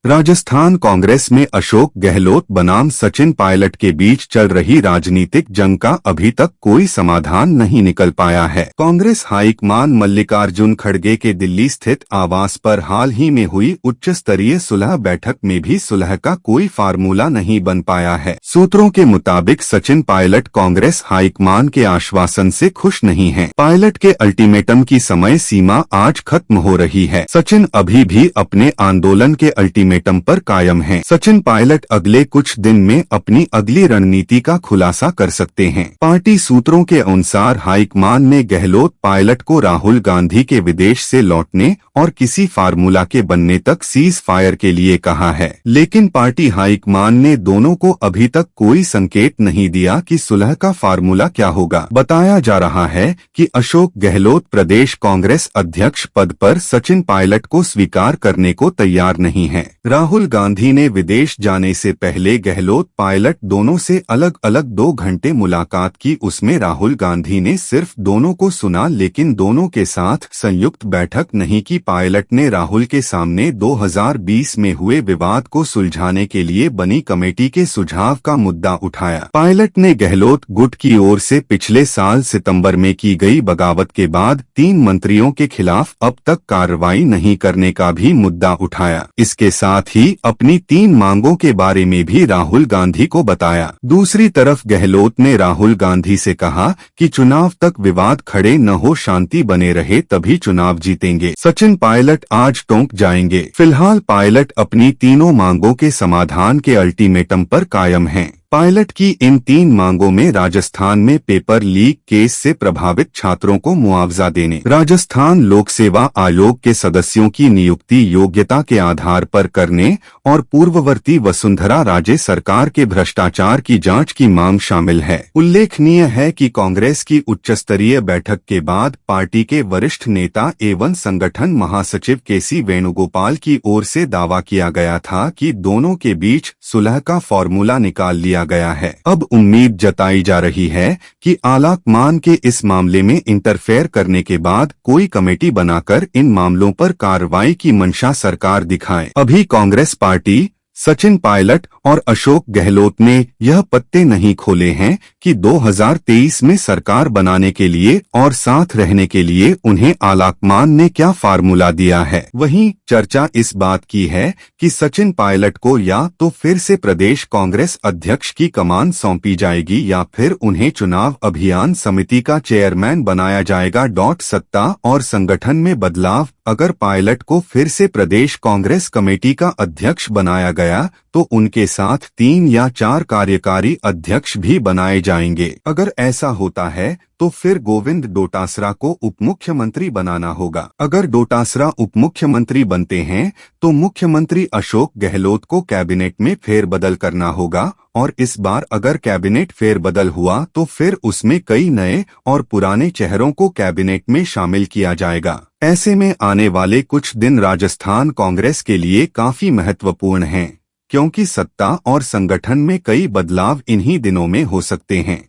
राजस्थान कांग्रेस में अशोक गहलोत बनाम सचिन पायलट के बीच चल रही राजनीतिक जंग का अभी तक कोई समाधान नहीं निकल पाया है। कांग्रेस हाईकमान मल्लिकार्जुन खड़गे के दिल्ली स्थित आवास पर हाल ही में हुई उच्च स्तरीय सुलह बैठक में भी सुलह का कोई फार्मूला नहीं बन पाया है। सूत्रों के मुताबिक सचिन पायलट कांग्रेस हाईकमान के आश्वासन से खुश नहीं हैं। पायलट के अल्टीमेटम की समय सीमा आज खत्म हो रही है। सचिन अभी भी अपने आंदोलन के अल्टीमेटम पर कायम हैं। सचिन पायलट अगले कुछ दिन में अपनी अगली रणनीति का खुलासा कर सकते हैं। पार्टी सूत्रों के अनुसार हाईकमान ने गहलोत पायलट को राहुल गांधी के विदेश से लौटने और किसी फार्मूला के बनने तक सीज फायर के लिए कहा है, लेकिन पार्टी हाईकमान ने दोनों को अभी तक कोई संकेत नहीं दिया कि सुलह का फार्मूला क्या होगा। बताया जा रहा है कि अशोक गहलोत प्रदेश कांग्रेस अध्यक्ष पद पर सचिन पायलट को स्वीकार करने को तैयार नहीं है। राहुल गांधी ने विदेश जाने से पहले गहलोत पायलट दोनों से अलग अलग 2 घंटे मुलाकात की। उसमें राहुल गांधी ने सिर्फ दोनों को सुना, लेकिन दोनों के साथ संयुक्त बैठक नहीं की। पायलट ने राहुल के सामने 2020 में हुए विवाद को सुलझाने के लिए बनी कमेटी के सुझाव का मुद्दा उठाया। पायलट ने गहलोत गुट की ओर से पिछले साल सितंबर में की गई बगावत के बाद 3 मंत्रियों के खिलाफ अब तक कार्रवाई नहीं करने का भी मुद्दा उठाया। इसके साथ ही अपनी 3 मांगों के बारे में भी राहुल गांधी को बताया। दूसरी तरफ गहलोत ने राहुल गांधी से कहा कि चुनाव तक विवाद खड़े न हो, शांति बने रहे, तभी चुनाव जीतेंगे। सचिन पायलट आज टोंक जाएंगे। फिलहाल पायलट अपनी तीनों मांगों के समाधान के अल्टीमेटम पर कायम हैं। पायलट की इन 3 मांगों में राजस्थान में पेपर लीक केस से प्रभावित छात्रों को मुआवजा देने, राजस्थान लोक सेवा आयोग के सदस्यों की नियुक्ति योग्यता के आधार पर करने और पूर्ववर्ती वसुंधरा राजे सरकार के भ्रष्टाचार की जांच की मांग शामिल है। उल्लेखनीय है कि कांग्रेस की उच्चस्तरीय बैठक के बाद पार्टी के वरिष्ठ नेता एवं संगठन महासचिव केसी वेणुगोपाल की ओर से दावा किया गया था कि दोनों के बीच सुलह का फॉर्मूला निकाल लिया गया है। अब उम्मीद जताई जा रही है कि आलाकमान के इस मामले में इंटरफेयर करने के बाद कोई कमेटी बनाकर इन मामलों पर कार्रवाई की मंशा सरकार दिखाए। अभी कांग्रेस पार्टी, सचिन पायलट और अशोक गहलोत ने यह पत्ते नहीं खोले हैं कि 2023 में सरकार बनाने के लिए और साथ रहने के लिए उन्हें आलाकमान ने क्या फार्मूला दिया है। वहीं चर्चा इस बात की है कि सचिन पायलट को या तो फिर से प्रदेश कांग्रेस अध्यक्ष की कमान सौंपी जाएगी या फिर उन्हें चुनाव अभियान समिति का चेयरमैन बनाया जाएगा। सत्ता और संगठन में बदलाव, अगर पायलट को फिर से प्रदेश कांग्रेस कमेटी का अध्यक्ष बनाया गया तो उनके साथ 3 या 4 कार्यकारी अध्यक्ष भी बनाए जाएंगे। अगर ऐसा होता है तो फिर गोविंद डोटासरा को उपमुख्यमंत्री बनाना होगा। अगर डोटासरा उपमुख्यमंत्री बनते हैं तो मुख्यमंत्री अशोक गहलोत को कैबिनेट में फेरबदल करना होगा और इस बार अगर कैबिनेट फेरबदल हुआ तो फिर उसमें कई नए और पुराने चेहरों को कैबिनेट में शामिल किया जाएगा। ऐसे में आने वाले कुछ दिन राजस्थान कांग्रेस के लिए काफी महत्वपूर्ण हैं, क्योंकि सत्ता और संगठन में कई बदलाव इन्हीं दिनों में हो सकते हैं।